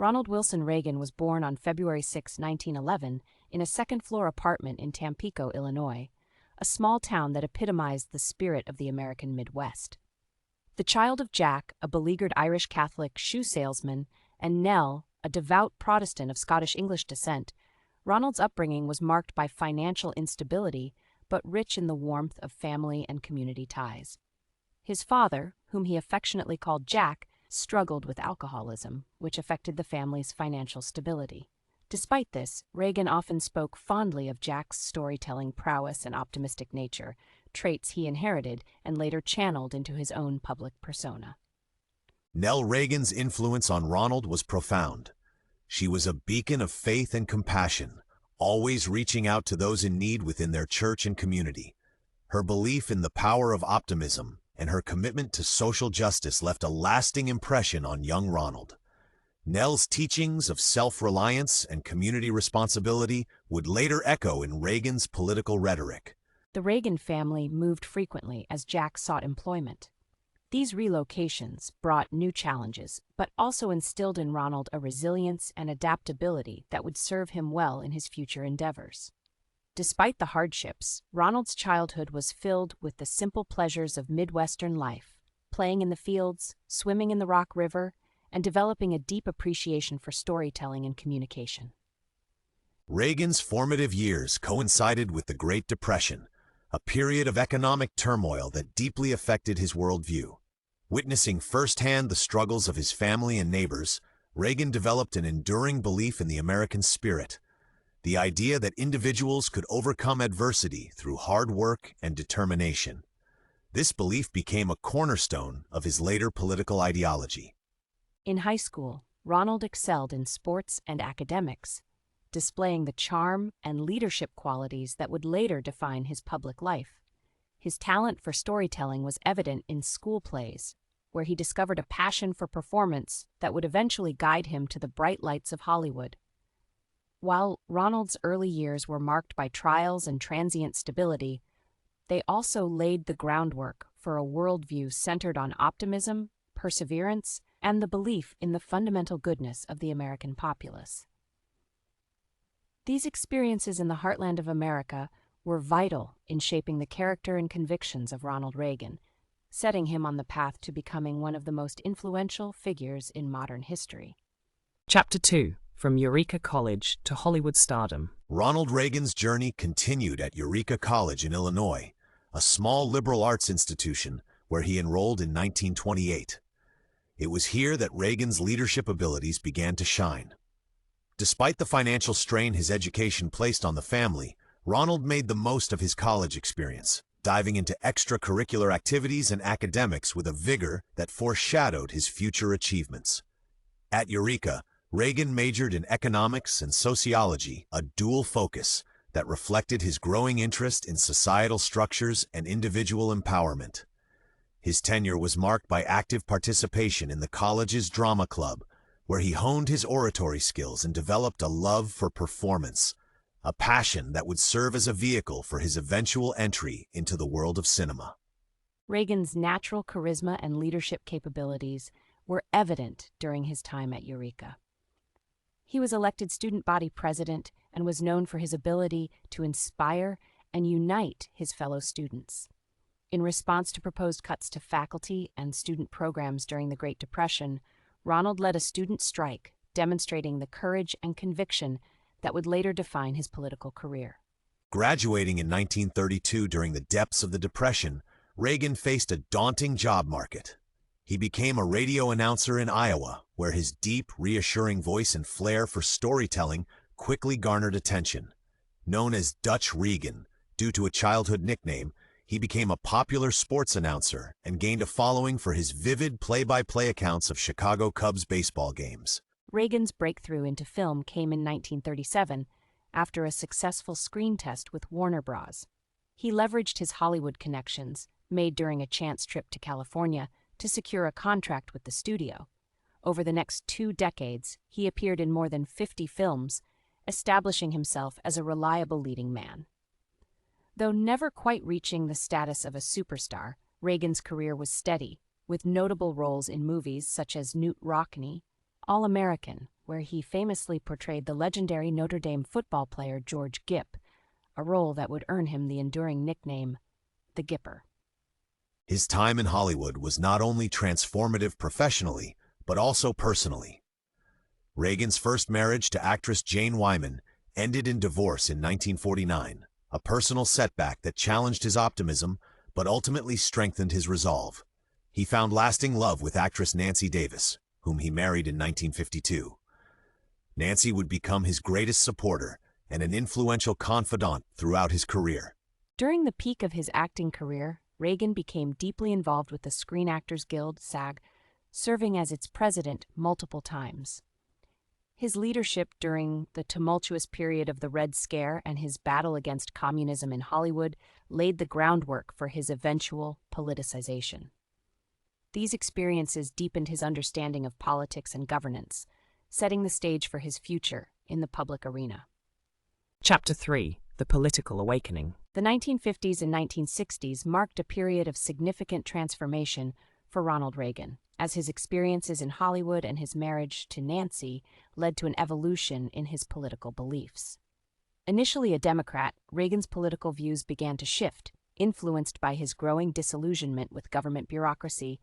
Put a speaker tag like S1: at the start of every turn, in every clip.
S1: Ronald Wilson Reagan was born on February 6, 1911, in a second-floor apartment in Tampico, Illinois, a small town that epitomized the spirit of the American Midwest. The child of Jack, a beleaguered Irish Catholic shoe salesman, and Nell, a devout Protestant of Scottish-English descent, Ronald's upbringing was marked by financial instability, but rich in the warmth of family and community ties. His father, whom he affectionately called Jack, struggled with alcoholism, which affected the family's financial stability. Despite this, Reagan often spoke fondly of Jack's storytelling prowess and optimistic nature, traits he inherited and later channeled into his own public persona.
S2: Nell Reagan's influence on Ronald was profound. She was a beacon of faith and compassion, always reaching out to those in need within their church and community. Her belief in the power of optimism and her commitment to social justice left a lasting impression on young Ronald. Nell's teachings of self-reliance and community responsibility would later echo in Reagan's political rhetoric.
S1: The Reagan family moved frequently as Jack sought employment. These relocations brought new challenges, but also instilled in Ronald a resilience and adaptability that would serve him well in his future endeavors. Despite the hardships, Ronald's childhood was filled with the simple pleasures of Midwestern life, playing in the fields, swimming in the Rock River, and developing a deep appreciation for storytelling and communication.
S2: Reagan's formative years coincided with the Great Depression, a period of economic turmoil that deeply affected his worldview. Witnessing firsthand the struggles of his family and neighbors, Reagan developed an enduring belief in the American spirit, the idea that individuals could overcome adversity through hard work and determination. This belief became a cornerstone of his later political ideology.
S1: In high school, Ronald excelled in sports and academics, displaying the charm and leadership qualities that would later define his public life. His talent for storytelling was evident in school plays, where he discovered a passion for performance that would eventually guide him to the bright lights of Hollywood. While Ronald's early years were marked by trials and transient stability, they also laid the groundwork for a worldview centered on optimism, perseverance, and the belief in the fundamental goodness of the American populace. These experiences in the heartland of America were vital in shaping the character and convictions of Ronald Reagan, setting him on the path to becoming one of the most influential figures in modern history.
S3: Chapter 2. From Eureka College to Hollywood Stardom.
S2: Ronald Reagan's journey continued at Eureka College in Illinois, a small liberal arts institution where he enrolled in 1928. It was here that Reagan's leadership abilities began to shine. Despite the financial strain his education placed on the family, Ronald made the most of his college experience, diving into extracurricular activities and academics with a vigor that foreshadowed his future achievements. At Eureka, Reagan majored in economics and sociology, a dual focus that reflected his growing interest in societal structures and individual empowerment. His tenure was marked by active participation in the college's drama club, where he honed his oratory skills and developed a love for performance, a passion that would serve as a vehicle for his eventual entry into the world of cinema.
S1: Reagan's natural charisma and leadership capabilities were evident during his time at Eureka. He was elected student body president and was known for his ability to inspire and unite his fellow students. In response to proposed cuts to faculty and student programs during the Great Depression, Ronald led a student strike, demonstrating the courage and conviction that would later define his political career.
S2: Graduating in 1932 during the depths of the Depression, Reagan faced a daunting job market. He became a radio announcer in Iowa, where his deep, reassuring voice and flair for storytelling quickly garnered attention. Known as Dutch Regan, due to a childhood nickname, he became a popular sports announcer and gained a following for his vivid play-by-play accounts of Chicago Cubs baseball games.
S1: Reagan's breakthrough into film came in 1937 after a successful screen test with Warner Bros. He leveraged his Hollywood connections, made during a chance trip to California, to secure a contract with the studio. Over the next 2 decades, he appeared in more than 50 films, establishing himself as a reliable leading man. Though never quite reaching the status of a superstar, Reagan's career was steady, with notable roles in movies such as Newt Rockne, All-American, where he famously portrayed the legendary Notre Dame football player George Gipp, a role that would earn him the enduring nickname, the Gipper.
S2: His time in Hollywood was not only transformative professionally, but also personally. Reagan's first marriage to actress Jane Wyman ended in divorce in 1949, a personal setback that challenged his optimism but ultimately strengthened his resolve. He found lasting love with actress Nancy Davis, whom he married in 1952. Nancy would become his greatest supporter and an influential confidant throughout his career.
S1: During the peak of his acting career, Reagan became deeply involved with the Screen Actors Guild, SAG, serving as its president multiple times. His leadership during the tumultuous period of the Red Scare and his battle against communism in Hollywood laid the groundwork for his eventual politicization. These experiences deepened his understanding of politics and governance, setting the stage for his future in the public arena.
S3: Chapter 3: The Political Awakening.
S1: The 1950s and 1960s marked a period of significant transformation for Ronald Reagan, as his experiences in Hollywood and his marriage to Nancy led to an evolution in his political beliefs. Initially a Democrat, Reagan's political views began to shift, influenced by his growing disillusionment with government bureaucracy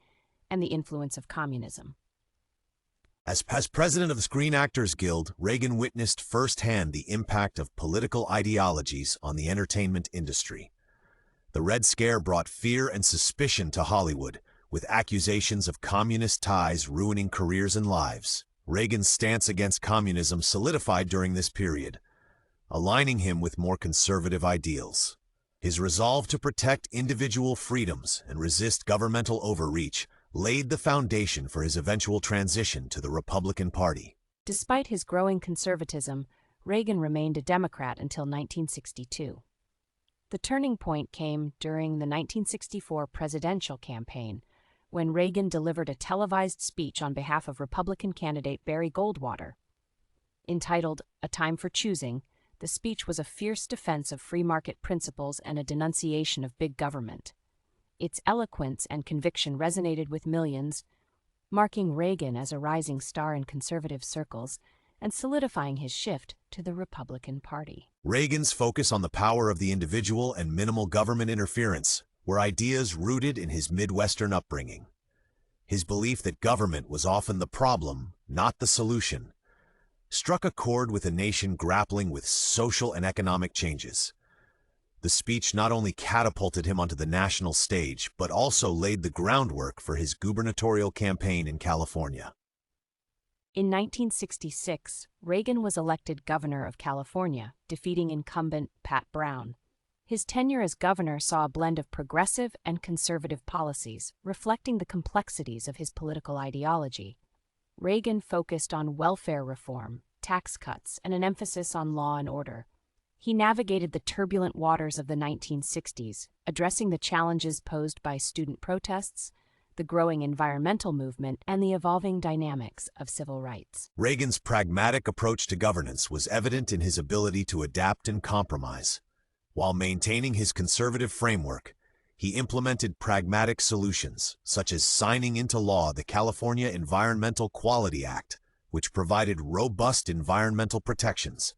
S1: and the influence of communism.
S2: As president of the Screen Actors Guild, Reagan witnessed firsthand the impact of political ideologies on the entertainment industry. The Red Scare brought fear and suspicion to Hollywood, with accusations of communist ties ruining careers and lives. Reagan's stance against communism solidified during this period, aligning him with more conservative ideals. His resolve to protect individual freedoms and resist governmental overreach laid the foundation for his eventual transition to the Republican Party.
S1: Despite his growing conservatism, Reagan remained a Democrat until 1962. The turning point came during the 1964 presidential campaign, when Reagan delivered a televised speech on behalf of Republican candidate Barry Goldwater. Entitled "A Time for Choosing," the speech was a fierce defense of free market principles and a denunciation of big government. Its eloquence and conviction resonated with millions, marking Reagan as a rising star in conservative circles and solidifying his shift to the Republican Party.
S2: Reagan's focus on the power of the individual and minimal government interference were ideas rooted in his Midwestern upbringing. His belief that government was often the problem, not the solution, struck a chord with a nation grappling with social and economic changes. The speech not only catapulted him onto the national stage, but also laid the groundwork for his gubernatorial campaign in California.
S1: In 1966, Reagan was elected governor of California, defeating incumbent Pat Brown. His tenure as governor saw a blend of progressive and conservative policies, reflecting the complexities of his political ideology. Reagan focused on welfare reform, tax cuts, and an emphasis on law and order. He navigated the turbulent waters of the 1960s, addressing the challenges posed by student protests, the growing environmental movement, and the evolving dynamics of civil rights.
S2: Reagan's pragmatic approach to governance was evident in his ability to adapt and compromise. While maintaining his conservative framework, he implemented pragmatic solutions, such as signing into law the California Environmental Quality Act, which provided robust environmental protections.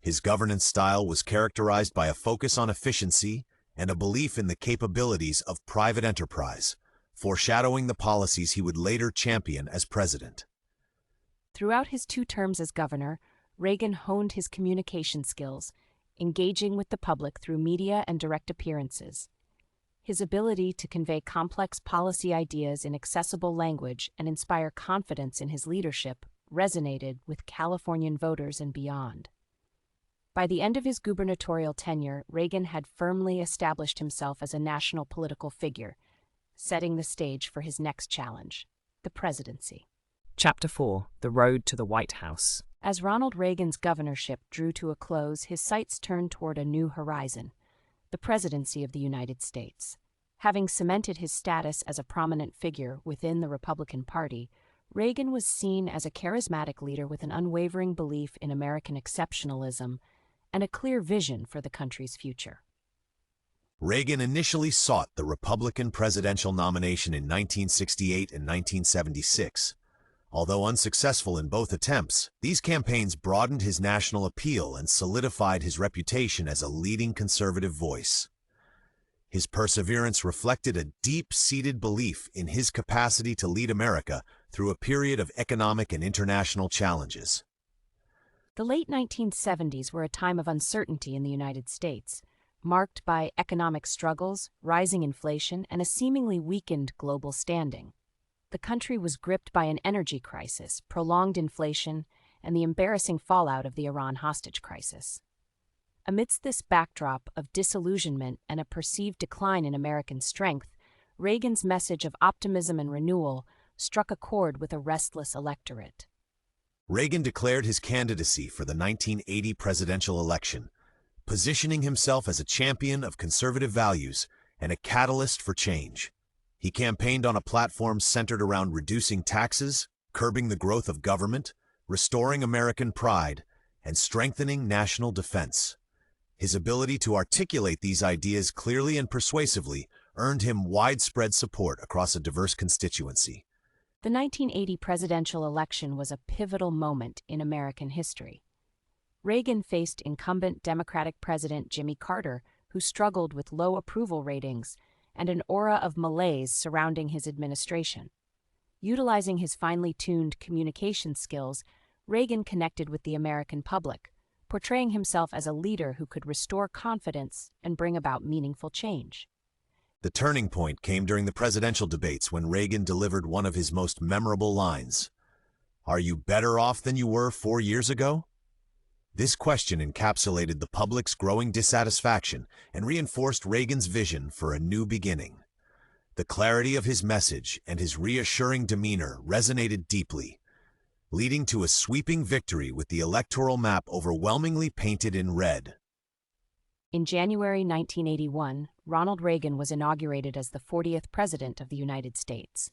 S2: His governance style was characterized by a focus on efficiency and a belief in the capabilities of private enterprise, foreshadowing the policies he would later champion as president.
S1: Throughout his 2 terms as governor, Reagan honed his communication skills, engaging with the public through media and direct appearances. His ability to convey complex policy ideas in accessible language and inspire confidence in his leadership resonated with Californian voters and beyond. By the end of his gubernatorial tenure, Reagan had firmly established himself as a national political figure, setting the stage for his next challenge, the presidency.
S3: Chapter 4: The Road to the White House.
S1: As Ronald Reagan's governorship drew to a close, his sights turned toward a new horizon, the presidency of the United States. Having cemented his status as a prominent figure within the Republican Party, Reagan was seen as a charismatic leader with an unwavering belief in American exceptionalism and a clear vision for the country's future.
S2: Reagan initially sought the Republican presidential nomination in 1968 and 1976, Although unsuccessful in both attempts, these campaigns broadened his national appeal and solidified his reputation as a leading conservative voice. His perseverance reflected a deep-seated belief in his capacity to lead America through a period of economic and international challenges.
S1: The late 1970s were a time of uncertainty in the United States, marked by economic struggles, rising inflation, and a seemingly weakened global standing. The country was gripped by an energy crisis, prolonged inflation, and the embarrassing fallout of the Iran hostage crisis. Amidst this backdrop of disillusionment and a perceived decline in American strength, Reagan's message of optimism and renewal struck a chord with a restless electorate.
S2: Reagan declared his candidacy for the 1980 presidential election, positioning himself as a champion of conservative values and a catalyst for change. He campaigned on a platform centered around reducing taxes, curbing the growth of government, restoring American pride, and strengthening national defense. His ability to articulate these ideas clearly and persuasively earned him widespread support across a diverse constituency.
S1: The 1980 presidential election was a pivotal moment in American history. Reagan faced incumbent Democratic President Jimmy Carter, who struggled with low approval ratings and an aura of malaise surrounding his administration. Utilizing his finely tuned communication skills, Reagan connected with the American public, portraying himself as a leader who could restore confidence and bring about meaningful change.
S2: The turning point came during the presidential debates when Reagan delivered one of his most memorable lines. "Are you better off than you were 4 years ago?" This question encapsulated the public's growing dissatisfaction and reinforced Reagan's vision for a new beginning. The clarity of his message and his reassuring demeanor resonated deeply, leading to a sweeping victory with the electoral map overwhelmingly painted in red.
S1: In January 1981, Ronald Reagan was inaugurated as the 40th President of the United States.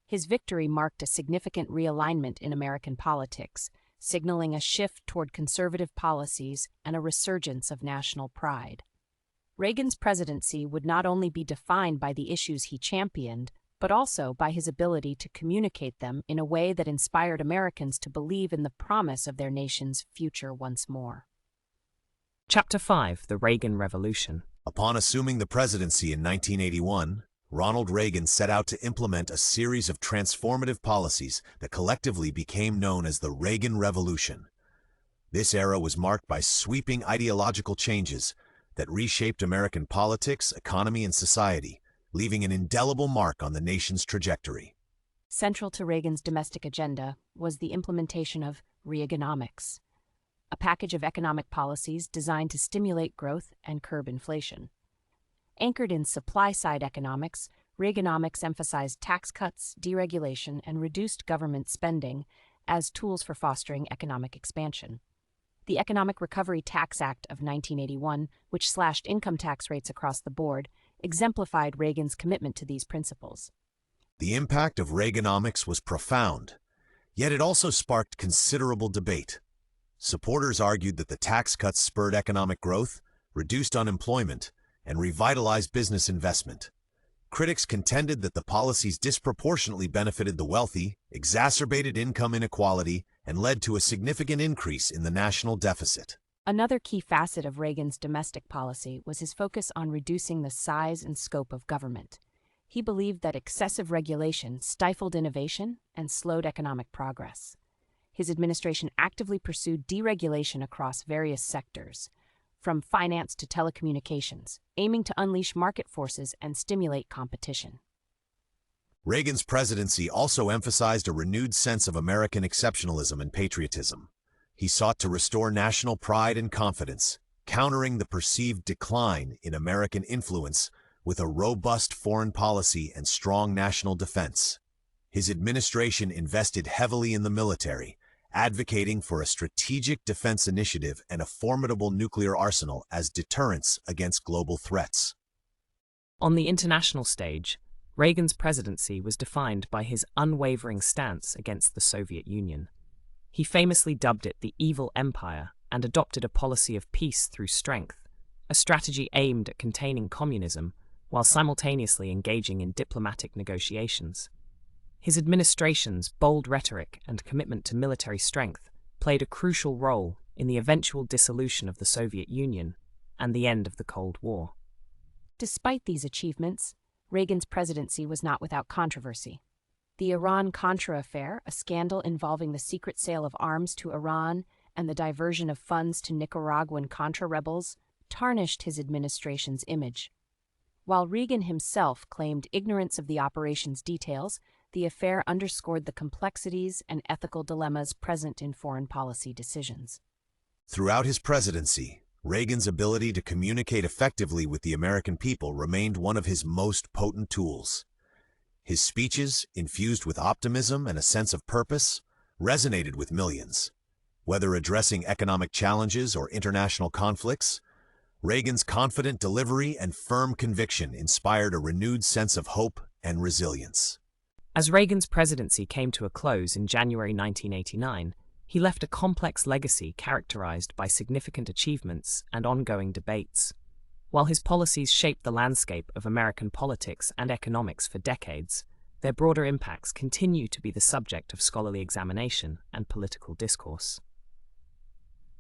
S1: His victory marked a significant realignment in American politics, signaling a shift toward conservative policies and a resurgence of national pride. Reagan's presidency would not only be defined by the issues he championed, but also by his ability to communicate them in a way that inspired Americans to believe in the promise of their nation's future once more.
S3: Chapter 5: The Reagan Revolution.
S2: Upon assuming the presidency in 1981, Ronald Reagan set out to implement a series of transformative policies that collectively became known as the Reagan Revolution. This era was marked by sweeping ideological changes that reshaped American politics, economy, and society, leaving an indelible mark on the nation's trajectory.
S1: Central to Reagan's domestic agenda was the implementation of Reaganomics, a package of economic policies designed to stimulate growth and curb inflation. Anchored in supply-side economics, Reaganomics emphasized tax cuts, deregulation, and reduced government spending as tools for fostering economic expansion. The Economic Recovery Tax Act of 1981, which slashed income tax rates across the board, exemplified Reagan's commitment to these principles.
S2: The impact of Reaganomics was profound, yet it also sparked considerable debate. Supporters argued that the tax cuts spurred economic growth, reduced unemployment, and revitalized business investment. Critics contended that the policies disproportionately benefited the wealthy, exacerbated income inequality, and led to a significant increase in the national deficit.
S1: Another key facet of Reagan's domestic policy was his focus on reducing the size and scope of government. He believed that excessive regulation stifled innovation and slowed economic progress. His administration actively pursued deregulation across various sectors, from finance to telecommunications, aiming to unleash market forces and stimulate competition.
S2: Reagan's presidency also emphasized a renewed sense of American exceptionalism and patriotism. He sought to restore national pride and confidence, countering the perceived decline in American influence with a robust foreign policy and strong national defense. His administration invested heavily in the military, advocating for a strategic defense initiative and a formidable nuclear arsenal as deterrents against global threats.
S3: On the international stage, Reagan's presidency was defined by his unwavering stance against the Soviet Union. He famously dubbed it the Evil Empire and adopted a policy of peace through strength, a strategy aimed at containing communism while simultaneously engaging in diplomatic negotiations. His administration's bold rhetoric and commitment to military strength played a crucial role in the eventual dissolution of the Soviet Union and the end of the Cold War.
S1: Despite these achievements, Reagan's presidency was not without controversy. The Iran-Contra affair, a scandal involving the secret sale of arms to Iran and the diversion of funds to Nicaraguan Contra rebels, tarnished his administration's image. While Reagan himself claimed ignorance of the operation's details, the affair underscored the complexities and ethical dilemmas present in foreign policy decisions.
S2: Throughout his presidency, Reagan's ability to communicate effectively with the American people remained one of his most potent tools. His speeches, infused with optimism and a sense of purpose, resonated with millions. Whether addressing economic challenges or international conflicts, Reagan's confident delivery and firm conviction inspired a renewed sense of hope and resilience.
S3: As Reagan's presidency came to a close in January 1989, he left a complex legacy characterized by significant achievements and ongoing debates. While his policies shaped the landscape of American politics and economics for decades, their broader impacts continue to be the subject of scholarly examination and political discourse.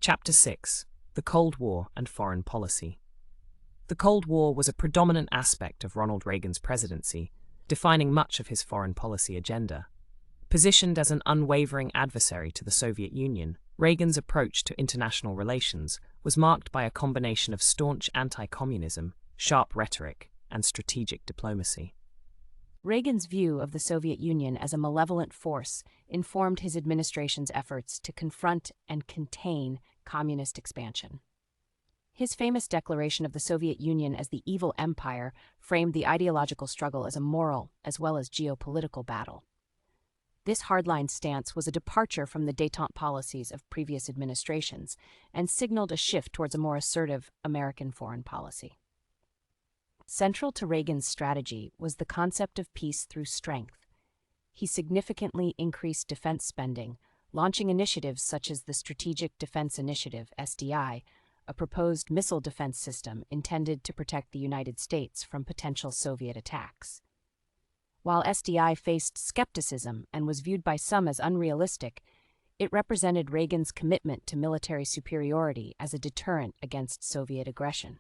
S3: Chapter 6: The Cold War and Foreign Policy. The Cold War was a predominant aspect of Ronald Reagan's presidency, defining much of his foreign policy agenda. Positioned as an unwavering adversary to the Soviet Union, Reagan's approach to international relations was marked by a combination of staunch anti-communism, sharp rhetoric, and strategic diplomacy.
S1: Reagan's view of the Soviet Union as a malevolent force informed his administration's efforts to confront and contain communist expansion. His famous declaration of the Soviet Union as the evil empire framed the ideological struggle as a moral as well as geopolitical battle. This hardline stance was a departure from the détente policies of previous administrations and signaled a shift towards a more assertive American foreign policy. Central to Reagan's strategy was the concept of peace through strength. He significantly increased defense spending, launching initiatives such as the Strategic Defense Initiative, SDI, a proposed missile defense system intended to protect the United States from potential Soviet attacks. While SDI faced skepticism and was viewed by some as unrealistic, it represented Reagan's commitment to military superiority as a deterrent against Soviet aggression.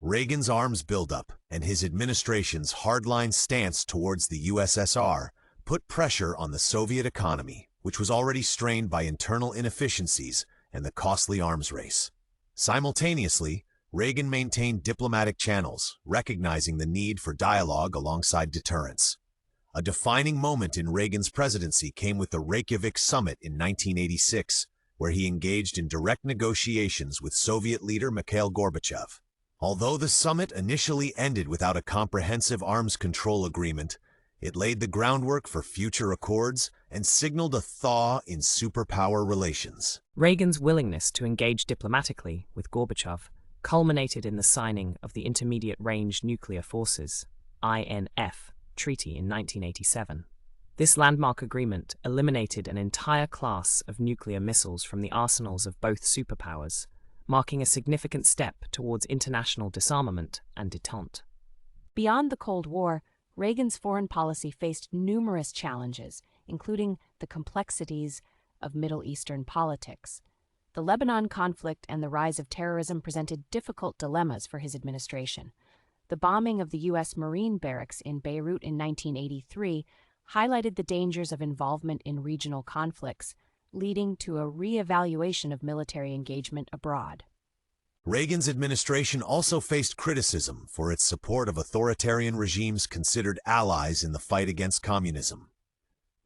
S2: Reagan's arms buildup and his administration's hardline stance towards the USSR put pressure on the Soviet economy, which was already strained by internal inefficiencies and the costly arms race. Simultaneously, Reagan maintained diplomatic channels, recognizing the need for dialogue alongside deterrence. A defining moment in Reagan's presidency came with the Reykjavik summit in 1986, where he engaged in direct negotiations with Soviet leader Mikhail Gorbachev. Although the summit initially ended without a comprehensive arms control agreement, it laid the groundwork for future accords and signaled a thaw in superpower relations.
S3: Reagan's willingness to engage diplomatically with Gorbachev culminated in the signing of the Intermediate Range Nuclear Forces (INF) Treaty in 1987. This landmark agreement eliminated an entire class of nuclear missiles from the arsenals of both superpowers, marking a significant step towards international disarmament and détente.
S1: Beyond the Cold War, Reagan's foreign policy faced numerous challenges, including the complexities of Middle Eastern politics. The Lebanon conflict and the rise of terrorism presented difficult dilemmas for his administration. The bombing of the U.S. Marine barracks in Beirut in 1983 highlighted the dangers of involvement in regional conflicts, leading to a re-evaluation of military engagement abroad.
S2: Reagan's administration also faced criticism for its support of authoritarian regimes considered allies in the fight against communism.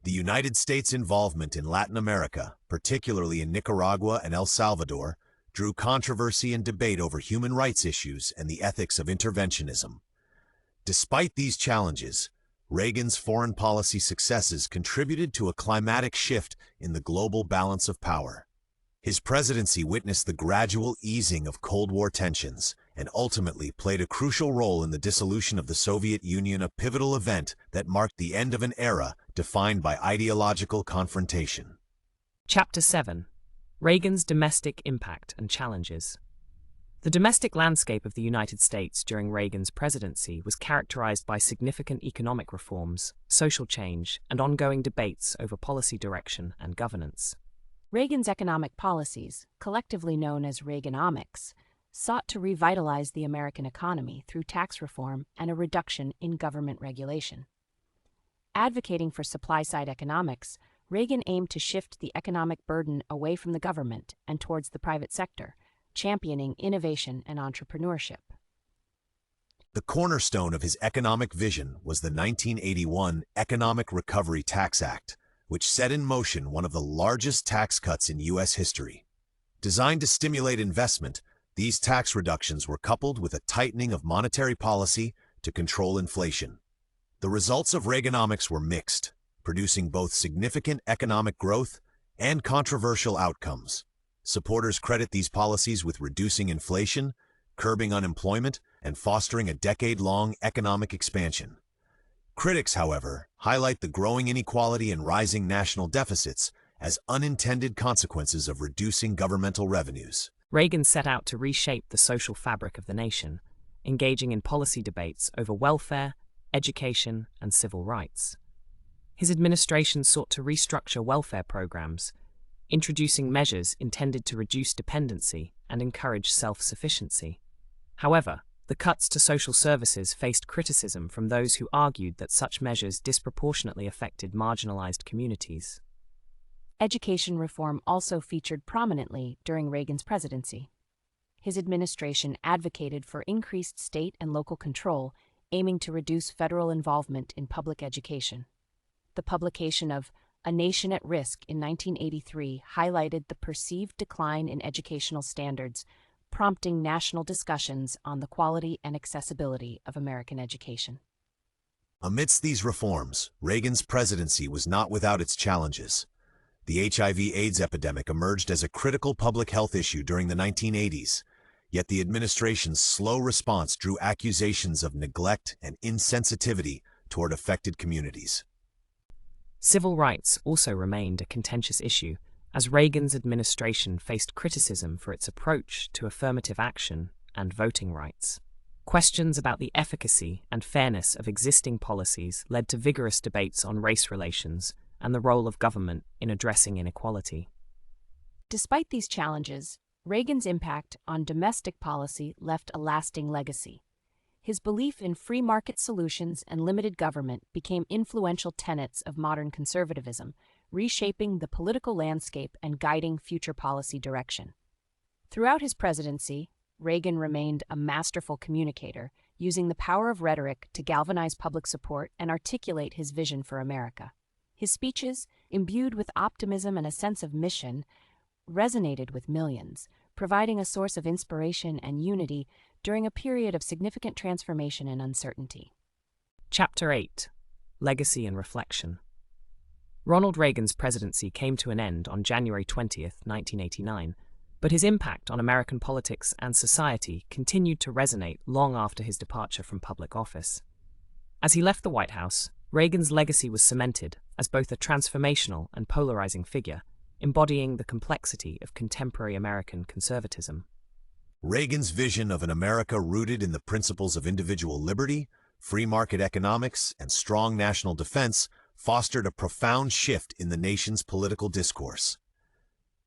S2: The United States' involvement in Latin America, particularly in Nicaragua and El Salvador, drew controversy and debate over human rights issues and the ethics of interventionism. Despite these challenges, Reagan's foreign policy successes contributed to a climatic shift in the global balance of power. His presidency witnessed the gradual easing of Cold War tensions and ultimately played a crucial role in the dissolution of the Soviet Union, a pivotal event that marked the end of an era defined by ideological confrontation.
S3: Chapter 7: Reagan's Domestic Impact and Challenges. The domestic landscape of the United States during Reagan's presidency was characterized by significant economic reforms, social change, and ongoing debates over policy direction and governance.
S1: Reagan's economic policies, collectively known as Reaganomics, sought to revitalize the American economy through tax reform and a reduction in government regulation. Advocating for supply-side economics, Reagan aimed to shift the economic burden away from the government and towards the private sector, championing innovation and entrepreneurship.
S2: The cornerstone of his economic vision was the 1981 Economic Recovery Tax Act, which set in motion one of the largest tax cuts in U.S. history. Designed to stimulate investment, these tax reductions were coupled with a tightening of monetary policy to control inflation. The results of Reaganomics were mixed, producing both significant economic growth and controversial outcomes. Supporters credit these policies with reducing inflation, curbing unemployment, and fostering a decade-long economic expansion. Critics, however, highlight the growing inequality and rising national deficits as unintended consequences of reducing governmental revenues.
S3: Reagan set out to reshape the social fabric of the nation, engaging in policy debates over welfare, education, and civil rights. His administration sought to restructure welfare programs, introducing measures intended to reduce dependency and encourage self-sufficiency. However, the cuts to social services faced criticism from those who argued that such measures disproportionately affected marginalized communities.
S1: Education reform also featured prominently during Reagan's presidency. His administration advocated for increased state and local control, aiming to reduce federal involvement in public education. The publication of A Nation at Risk in 1983 highlighted the perceived decline in educational standards, prompting national discussions on the quality and accessibility of American education.
S2: Amidst these reforms, Reagan's presidency was not without its challenges. The HIV/AIDS epidemic emerged as a critical public health issue during the 1980s, yet the administration's slow response drew accusations of neglect and insensitivity toward affected communities.
S3: Civil rights also remained a contentious issue, as Reagan's administration faced criticism for its approach to affirmative action and voting rights. Questions about the efficacy and fairness of existing policies led to vigorous debates on race relations and the role of government in addressing inequality.
S1: Despite these challenges, Reagan's impact on domestic policy left a lasting legacy. His belief in free market solutions and limited government became influential tenets of modern conservatism, reshaping the political landscape and guiding future policy direction. Throughout his presidency, Reagan remained a masterful communicator, using the power of rhetoric to galvanize public support and articulate his vision for America. His speeches, imbued with optimism and a sense of mission, resonated with millions, providing a source of inspiration and unity during a period of significant transformation and uncertainty.
S3: Chapter 8: Legacy and Reflection. Ronald Reagan's presidency came to an end on January 20, 1989, but his impact on American politics and society continued to resonate long after his departure from public office. As he left the White House, Reagan's legacy was cemented as both a transformational and polarizing figure, embodying the complexity of contemporary American conservatism.
S2: Reagan's vision of an America rooted in the principles of individual liberty, free market economics, and strong national defense fostered a profound shift in the nation's political discourse.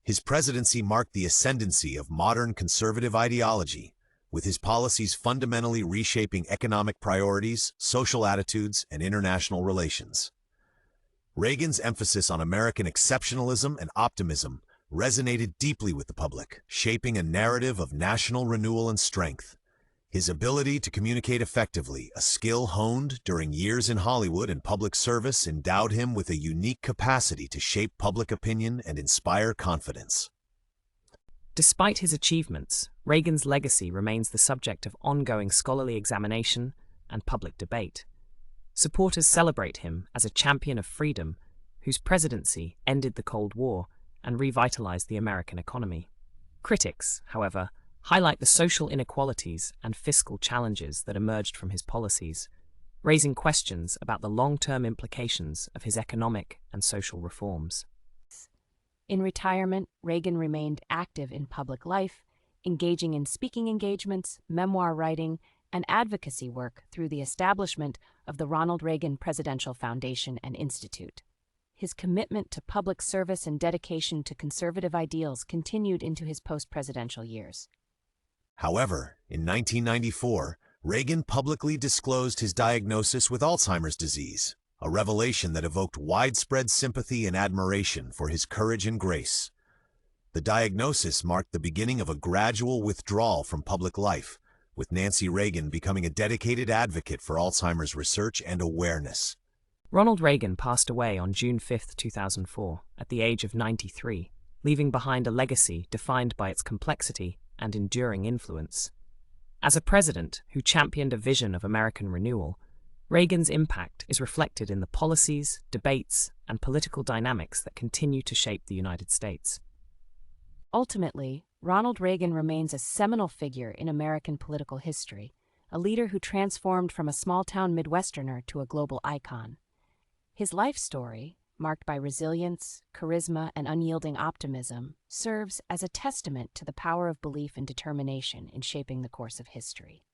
S2: His presidency marked the ascendancy of modern conservative ideology, with his policies fundamentally reshaping economic priorities, social attitudes, and international relations. Reagan's emphasis on American exceptionalism and optimism resonated deeply with the public, shaping a narrative of national renewal and strength. His ability to communicate effectively, a skill honed during years in Hollywood and public service, endowed him with a unique capacity to shape public opinion and inspire confidence.
S3: Despite his achievements, Reagan's legacy remains the subject of ongoing scholarly examination and public debate. Supporters celebrate him as a champion of freedom, whose presidency ended the Cold War and revitalized the American economy. Critics, however, highlight the social inequalities and fiscal challenges that emerged from his policies, raising questions about the long-term implications of his economic and social reforms.
S1: In retirement, Reagan remained active in public life, engaging in speaking engagements, memoir writing, and advocacy work through the establishment of the Ronald Reagan Presidential Foundation and Institute. His commitment to public service and dedication to conservative ideals continued into his post-presidential years.
S2: However, in 1994, Reagan publicly disclosed his diagnosis with Alzheimer's disease, a revelation that evoked widespread sympathy and admiration for his courage and grace. The diagnosis marked the beginning of a gradual withdrawal from public life, with Nancy Reagan becoming a dedicated advocate for Alzheimer's research and awareness.
S3: Ronald Reagan passed away on June 5, 2004, at the age of 93, leaving behind a legacy defined by its complexity and enduring influence. As a president who championed a vision of American renewal, Reagan's impact is reflected in the policies, debates, and political dynamics that continue to shape the United States.
S1: Ultimately, Ronald Reagan remains a seminal figure in American political history, a leader who transformed from a small-town Midwesterner to a global icon. His life story, marked by resilience, charisma, and unyielding optimism, serves as a testament to the power of belief and determination in shaping the course of history.